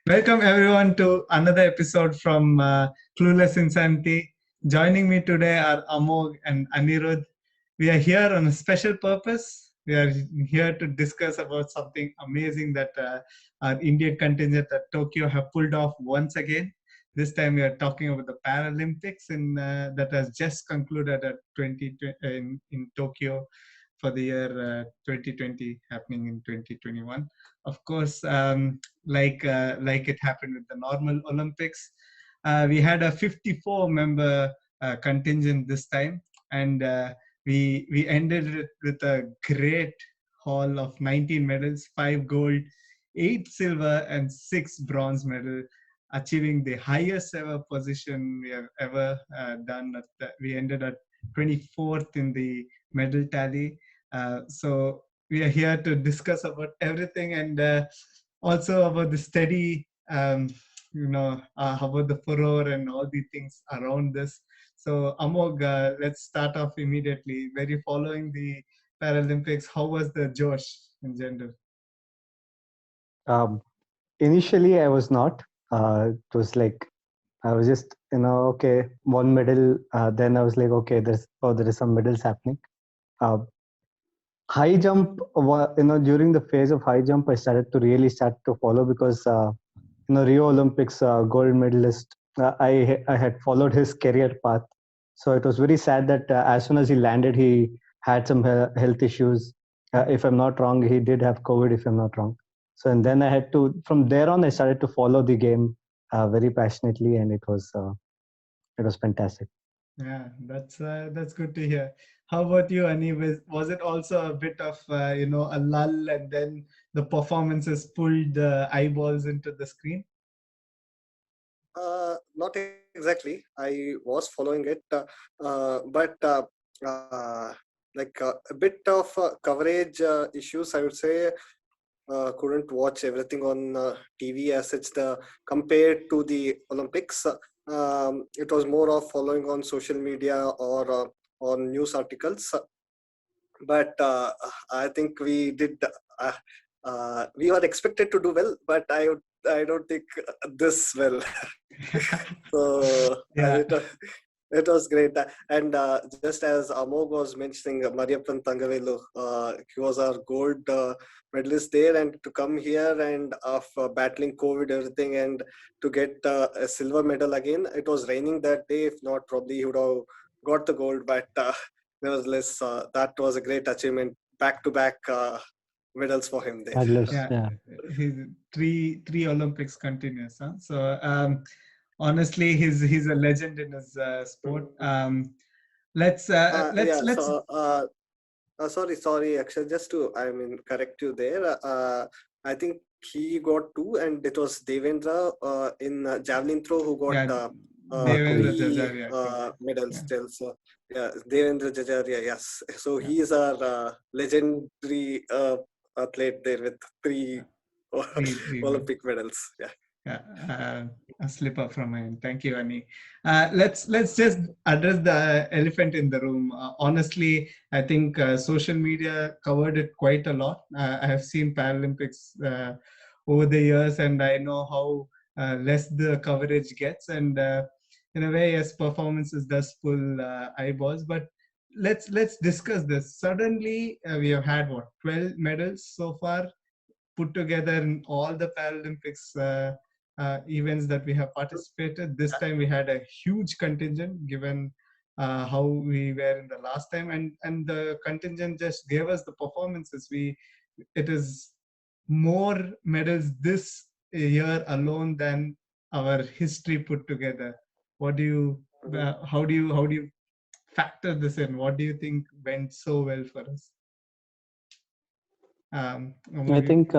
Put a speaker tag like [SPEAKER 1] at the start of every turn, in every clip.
[SPEAKER 1] Welcome everyone to another episode from Clueless Insanity. Joining me today are Amog and Anirudh. We are here on a special purpose. We are here to discuss about something amazing that our Indian contingent at Tokyo have pulled off once again. This time we are talking about the Paralympics that has just concluded at 20 in Tokyo for the year 2020, happening in 2021. Of course, like it happened with the normal Olympics, we had a 54 member contingent this time, and we ended it with a great haul of 19 medals, 5 gold, 8 silver, and 6 bronze medal, achieving the highest ever position we have ever done. We ended at 24th in the medal tally. So we are here to discuss about everything, and also about the steady, about the furor and all the things around this. So Amog, let's start off immediately. Were you following the Paralympics? How was the Josh in general?
[SPEAKER 2] Um, Initially, I was not. It was like I was just, okay, one medal. Then I was like, okay, there is some medals happening. Uh, High jump, during the phase of high jump, I start to follow because Rio Olympics gold medalist. I had followed his career path, so it was very sad that as soon as he landed, he had some health issues. If I'm not wrong, he did have COVID. If I'm not wrong, so and then I had to. From there on, I started to follow the game very passionately, and it was fantastic.
[SPEAKER 1] Yeah, that's good to hear. How about you, Ani? Was it also a bit of a lull, and then the performances pulled the eyeballs into the screen?
[SPEAKER 3] Not exactly. I was following it, but a bit of coverage issues, I would say. Couldn't watch everything on TV as such. Compared to the Olympics, it was more of following on social media or on news articles. But I think we did. We were expected to do well, but I don't think this well. So
[SPEAKER 1] Yeah.
[SPEAKER 3] it was great. And just as Amog was mentioning, Mariappan Tangavelu, he was our gold medalist there, and to come here and after battling COVID, everything, and to get a silver medal again. It was raining that day. If not, probably he would have got the gold. But nevertheless, that was a great achievement. Back to back medals for him there.
[SPEAKER 2] Medalist,
[SPEAKER 1] Yeah,
[SPEAKER 2] yeah.
[SPEAKER 1] he's three Olympics continuous. Huh? So honestly, he's a legend in his sport. Let's let's
[SPEAKER 3] Yeah.
[SPEAKER 1] let's
[SPEAKER 3] Sorry, Akshay. Just to, correct you there. I think he got two, and it was Devendra in javelin throw who got
[SPEAKER 1] yeah, Devendra
[SPEAKER 2] Three.
[SPEAKER 3] three
[SPEAKER 1] Jajaria, I think.
[SPEAKER 3] medals
[SPEAKER 1] Yeah,
[SPEAKER 3] still. So yeah, Devendra Jajaria. Yes. So
[SPEAKER 1] yeah,
[SPEAKER 3] he is our legendary athlete there with three
[SPEAKER 1] three men.
[SPEAKER 3] Olympic medals. Yeah.
[SPEAKER 1] Yeah, a slip up from my end. Thank you, Ani. Let's just address the elephant in the room. Honestly, I think social media covered it quite a lot. I have seen Paralympics over the years, and I know how less the coverage gets. And in a way, yes, performances does pull eyeballs. But let's discuss this. Suddenly, we have had what 12 medals so far put together in all the Paralympics events that we have participated. This time we had a huge contingent given how we were in the last time, and the contingent just gave us the performances. It is more medals this year alone than our history put together. What do you? How do you factor this in? What do you think went so well for us?
[SPEAKER 2] I
[SPEAKER 1] Amog,
[SPEAKER 2] think,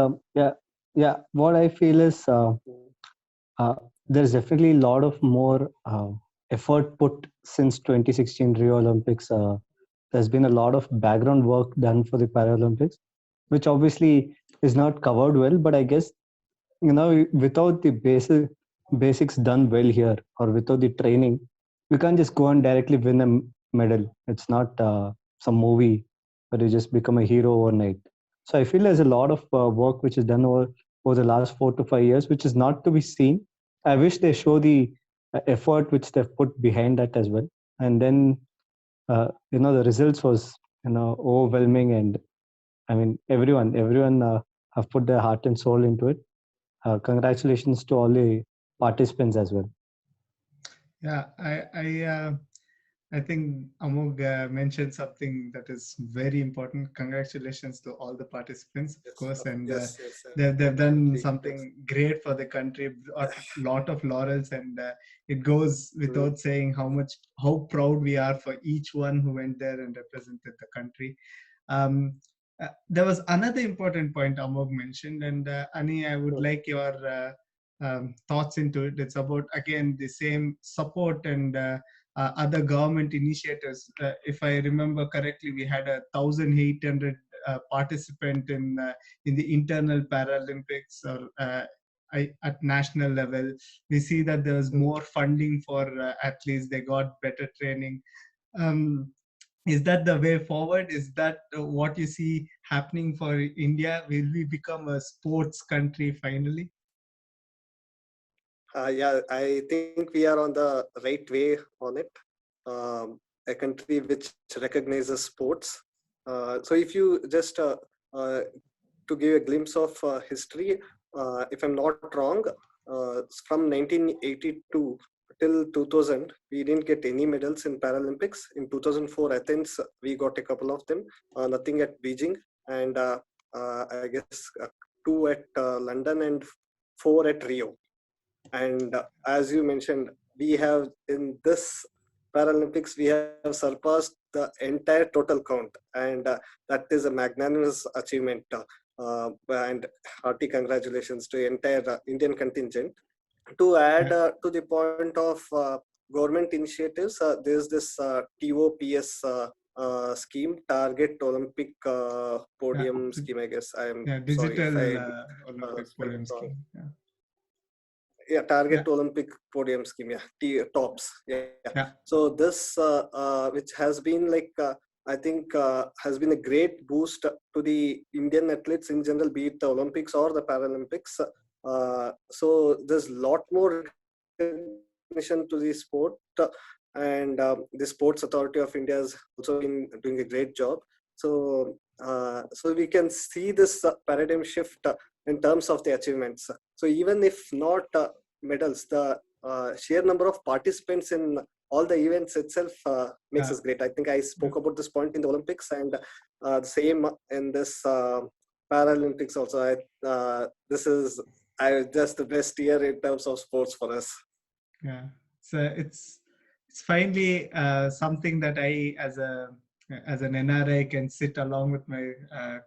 [SPEAKER 2] yeah. What I feel is uh, there's definitely a lot of more effort put since 2016 Rio Olympics. There's been a lot of background work done for the Paralympics, which obviously is not covered well. But I guess without the basics done well here, or without the training, we can't just go and directly win a medal. It's not some movie where you just become a hero overnight. So I feel there's a lot of work which is done over the last 4 to 5 years, which is not to be seen. I wish they show the effort which they've put behind that as well. And then, the results was, overwhelming. And I mean, everyone have put their heart and soul into it. Congratulations to all the participants as well.
[SPEAKER 1] Yeah, I think Amog mentioned something that is very important. Congratulations to all the participants, of course, and
[SPEAKER 3] yes,
[SPEAKER 1] they've done
[SPEAKER 3] yes.
[SPEAKER 1] something great for the country. A lot of laurels, and it goes without saying how proud we are for each one who went there and represented the country. There was another important point Amog mentioned, and Ani, I would like your thoughts into it. It's about, again, the same support and other government initiatives. If I remember correctly, we had 1,800 participant in the internal Paralympics or at national level. We see that there was more funding for athletes. They got better training. Is that the way forward? Is that what you see happening for India? Will we become a sports country finally?
[SPEAKER 3] Yeah, I think we are on the right way on it. A country which recognizes sports. So if you just to give a glimpse of history, if I'm not wrong, from 1982 till 2000, we didn't get any medals in Paralympics. In 2004 Athens, we got a couple of them. Nothing at Beijing, and I guess 2 at London and 4 at Rio. And as you mentioned, we have in this Paralympics, we have surpassed the entire total count, and that is a magnanimous achievement. And hearty congratulations to entire Indian contingent. To add to the point of government initiatives, there's this TOPS scheme, Target Olympic Podium Scheme. I guess I am sorry if
[SPEAKER 1] digital
[SPEAKER 3] I
[SPEAKER 1] Olympic
[SPEAKER 3] spelled it
[SPEAKER 1] podium
[SPEAKER 3] wrong.
[SPEAKER 1] scheme.
[SPEAKER 3] Target Olympic Podium Scheme, TOPS. So this, which has been like, I think has been a great boost to the Indian athletes in general, be it the Olympics or the Paralympics. So there's a lot more recognition to the sport, and the Sports Authority of India has also been doing a great job. So so we can see this paradigm shift in terms of the achievements. So even if not medals, the sheer number of participants in all the events itself makes us great. I think I spoke about this point in the Olympics, and the same in this Paralympics also. This is just the best year in terms of sports for us.
[SPEAKER 1] Yeah, so it's finally something that I, as an NRI, can sit along with my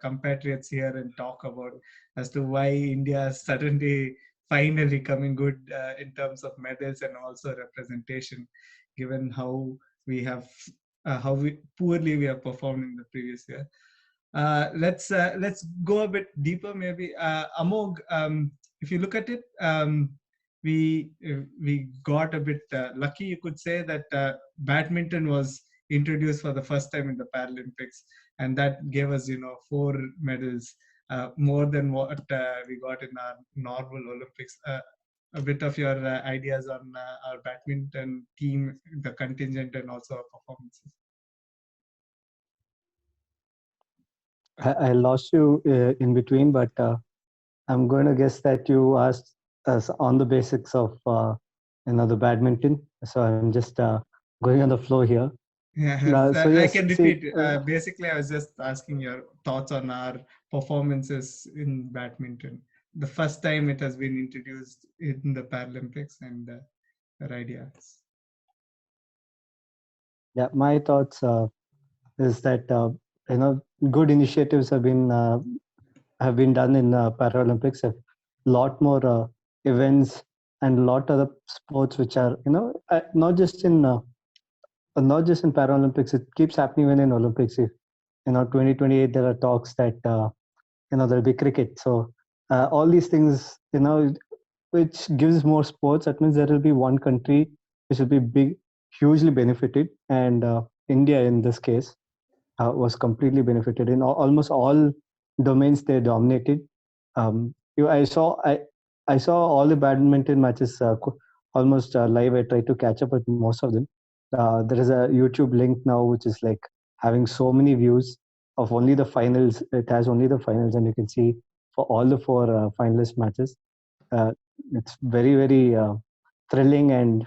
[SPEAKER 1] compatriots here and talk about as to why India is suddenly finally coming good in terms of medals and also representation, given how we have poorly we have performed in the previous year. Let's go a bit deeper, maybe. Amog, if you look at it, we got a bit lucky, you could say, that badminton was introduced for the first time in the Paralympics, and that gave us 4 medals, more than what we got in our normal Olympics. A bit of your ideas on our badminton team, the contingent, and also our performances.
[SPEAKER 2] I lost you in between, but I'm going to guess that you asked us on the basics of the badminton. So I'm just going on the flow here.
[SPEAKER 1] Yeah, so yes, I can repeat. Basically, I was just asking your thoughts on our performances in badminton. The first time it has been introduced in the Paralympics, and your ideas.
[SPEAKER 2] Yeah, my thoughts is that good initiatives have been done in Paralympics. A lot more events and a lot other sports which are not just in Paralympics. It keeps happening even in Olympics. If 2028 there are talks that there'll be cricket. So all these things which gives more sports. That means there will be one country which will be hugely benefited, and India in this case was completely benefited in almost all domains they dominated. I saw all the badminton matches almost live. I tried to catch up with most of them. There is a YouTube link now which is like having so many views of only the finals. It has only the finals, and you can see for all the four finalist matches. Uh, it's very thrilling, and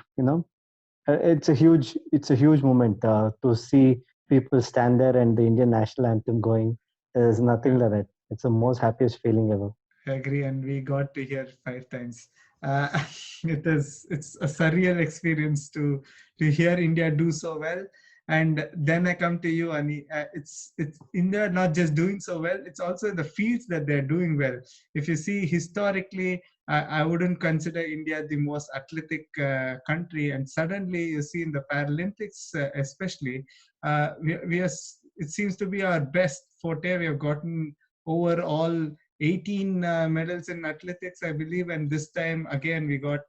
[SPEAKER 2] it's a huge moment to see people stand there and the Indian national anthem going. There's nothing like that. It's the most happiest feeling ever.
[SPEAKER 1] I agree, and we got to hear 5 times. Uh, it's a surreal experience to hear India do so well. And then I come to you, Ani. It's India not just doing so well; it's also the fields that they're doing well. If you see historically, I wouldn't consider India the most athletic country, and suddenly you see in the Paralympics, especially, we are. It seems to be our best forte. We have gotten over all 18 medals in athletics, I believe, and this time again we got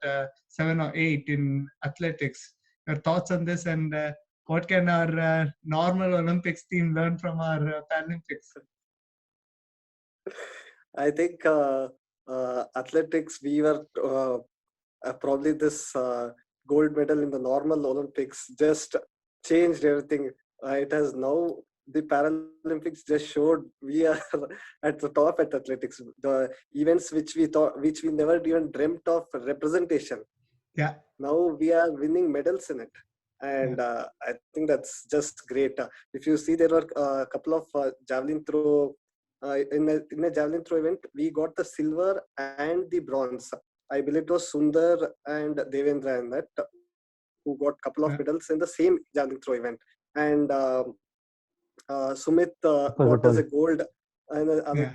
[SPEAKER 1] 7 or 8 in athletics. Your thoughts on this, and what can our normal Olympics team learn from our Paralympics?
[SPEAKER 3] I think athletics, we were probably this gold medal in the normal Olympics just changed everything. It has now, the Paralympics just showed we are at the top at athletics. The events which we never even dreamt of representation.
[SPEAKER 1] Yeah.
[SPEAKER 3] Now we are winning medals in it. And I think that's just great. If you see, there were a couple of javelin throw. In a javelin throw event, we got the silver and the bronze. I believe it was Sundar and Devendra in that, who got couple of medals in the same javelin throw event. And Sumit got as a gold and other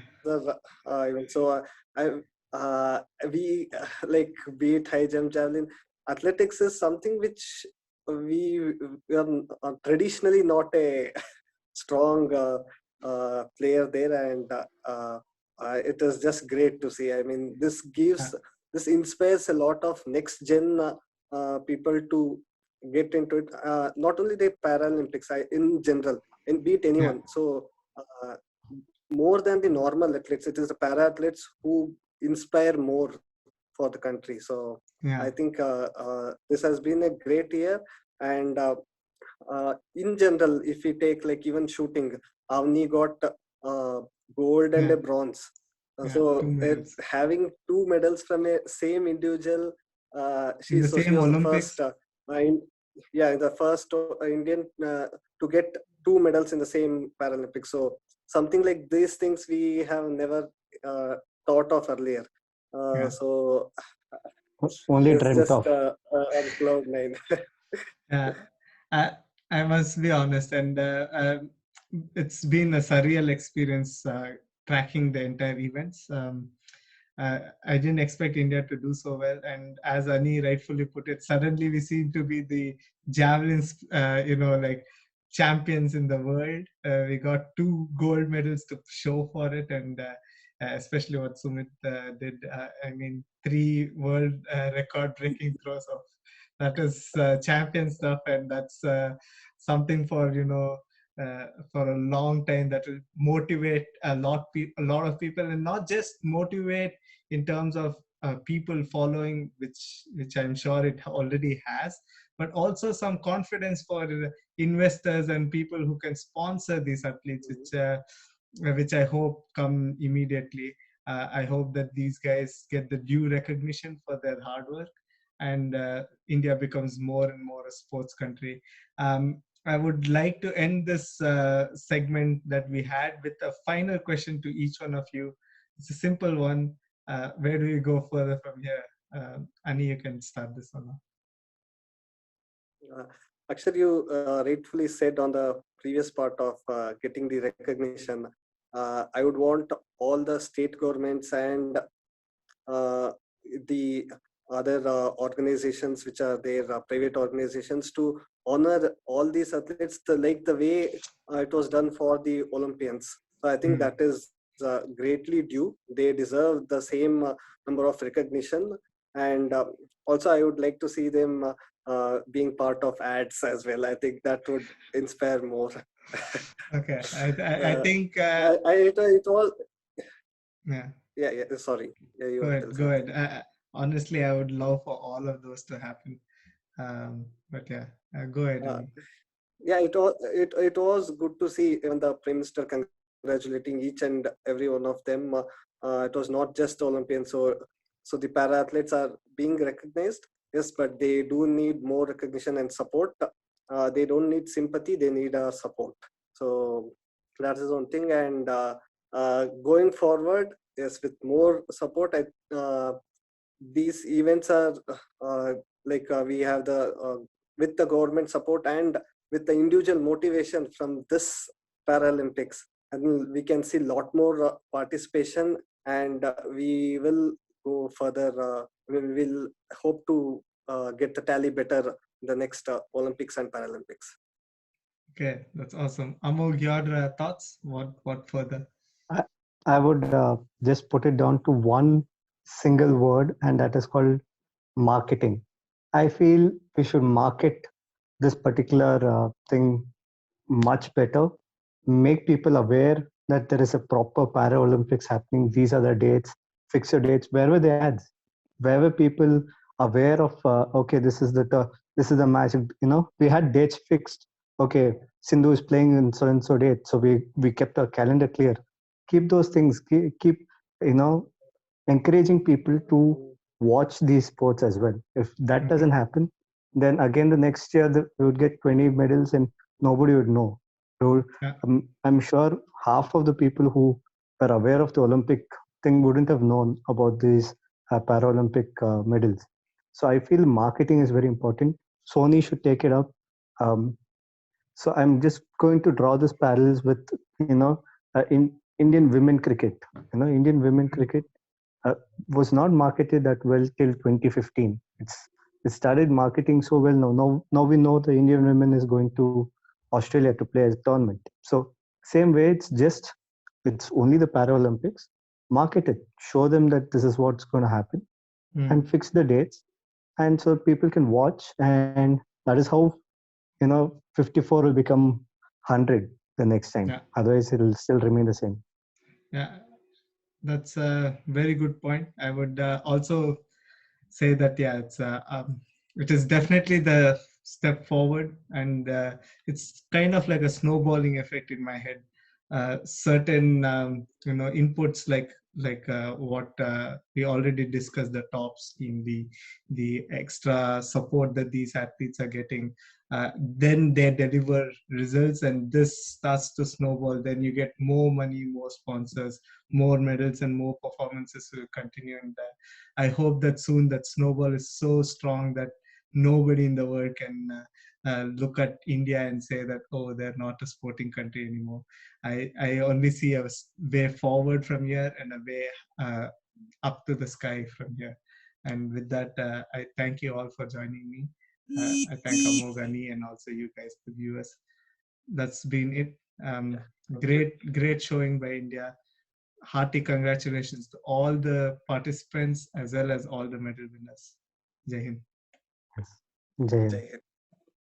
[SPEAKER 3] event. So we like, be it high jump, javelin. Athletics is something which we are traditionally not a strong player there, and it is just great to see. I mean, this inspires a lot of next gen people to get into it. Not only the Paralympics, in general, in be it anyone. So more than the normal athletes, it is the para athletes who inspire more for the country. So I think this has been a great year. And in general, if we take like even shooting, Avni got gold and a bronze. So having 2 medals from a same individual, she was the first in the first Indian to get 2 medals in the same Paralympics. So something like these things we have never thought of earlier. So
[SPEAKER 2] only
[SPEAKER 3] it's
[SPEAKER 2] dreamt
[SPEAKER 3] just
[SPEAKER 2] of.
[SPEAKER 3] on cloud 9.
[SPEAKER 1] I must be honest, and it's been a surreal experience tracking the entire events. I didn't expect India to do so well, and as Ani rightfully put it, suddenly we seem to be the javelins, like champions in the world. We got 2 gold medals to show for it, and especially what Sumit did. I mean, 3 world record-breaking throws of. That is champion stuff, and that's something for for a long time that will motivate a lot of people, and not just motivate in terms of people following, which I'm sure it already has, but also some confidence for investors and people who can sponsor these athletes, which I hope come immediately. I hope that these guys get the due recognition for their hard work, and India becomes more and more a sports country. I would like to end this segment that we had with a final question to each one of you. It's a simple one. Where do we go further from here? Ani, you can start this one.
[SPEAKER 3] Actually, you rightfully said on the previous part of getting the recognition. I would want all the state governments and the other organizations which are there, private organizations, to honor all these athletes like the way it was done for the Olympians. So I think that is greatly due. They deserve the same number of recognition. And also I would like to see them being part of ads as well. I think that would inspire more.
[SPEAKER 1] Okay, I think
[SPEAKER 3] it was.
[SPEAKER 1] Yeah.
[SPEAKER 3] Yeah. Sorry. Yeah, you
[SPEAKER 1] Go
[SPEAKER 3] want to
[SPEAKER 1] ahead.
[SPEAKER 3] tell
[SPEAKER 1] Go
[SPEAKER 3] something.
[SPEAKER 1] ahead. Honestly, I would love for all of those to happen. But yeah, go ahead,
[SPEAKER 3] Uh,
[SPEAKER 1] Ani.
[SPEAKER 3] yeah, it was good to see even the Prime Minister congratulating each and every one of them. It was not just Olympians, so the para athletes are being recognized. Yes, but they do need more recognition and support. They don't need sympathy; they need support. So that is one thing. And going forward, yes, with more support, these events are uh, we have the with the government support and with the individual motivation from this Paralympics, and we can see a lot more participation, and we will go further. We will hope to get the tally better in the next Olympics and Paralympics.
[SPEAKER 1] Okay, that's awesome. Amog, your thoughts? What further?
[SPEAKER 2] I, I would just put it down to one single word, and that is called marketing. I feel we should market this particular thing much better, make people aware that there is a proper Paralympics happening. These are the dates, fix your dates. Where were the ads? Where were people aware of? Okay, this is the match. We had dates fixed. Okay, Sindhu is playing in so and so date, so we kept our calendar clear. Keep those things. Keep you know encouraging people to watch these sports as well. If that
[SPEAKER 1] Mhm.
[SPEAKER 2] doesn't happen, then again the next year we would get 20 medals and nobody would know. So
[SPEAKER 1] Yeah.
[SPEAKER 2] I'm sure half of the people who were aware of the Olympic thing wouldn't have known about these Paralympic medals. So I feel marketing is very important. Sony should take it up. Um, so I'm just going to draw this parallels with in Indian women cricket. Indian women cricket uh, was not marketed that well till 2015. It started marketing so well now. Now we know the Indian women is going to Australia to play a tournament. So same way, it's only the Paralympics. Market it, show them that this is what's going to happen,
[SPEAKER 1] Mm.
[SPEAKER 2] and fix the dates, and so people can watch. And that is how 54 will become 100 the next time.
[SPEAKER 1] Yeah.
[SPEAKER 2] Otherwise, it'll still remain the same.
[SPEAKER 1] Yeah. That's a very good point. I would also say that yeah, it is definitely the step forward, and it's kind of like a snowballing effect in my head. Certain inputs like what we already discussed, the tops in the extra support that these athletes are getting, then they deliver results, and this starts to snowball. Then you get more money, more sponsors, more medals, and more performances will continue. And I hope that soon that snowball is so strong that nobody in the world can look at India and say that, oh, they're not a sporting country anymore. I only see a way forward from here and a way up to the sky from here. And with that, I thank you all for joining me. I thank Amogani and also you guys, the viewers. That's been it. Um,
[SPEAKER 3] Thank you.
[SPEAKER 1] great showing by India. Hearty congratulations to all the participants as well as all the medal winners. Jai Hind.
[SPEAKER 2] Yes. Jai Hind.
[SPEAKER 3] Jai Hind.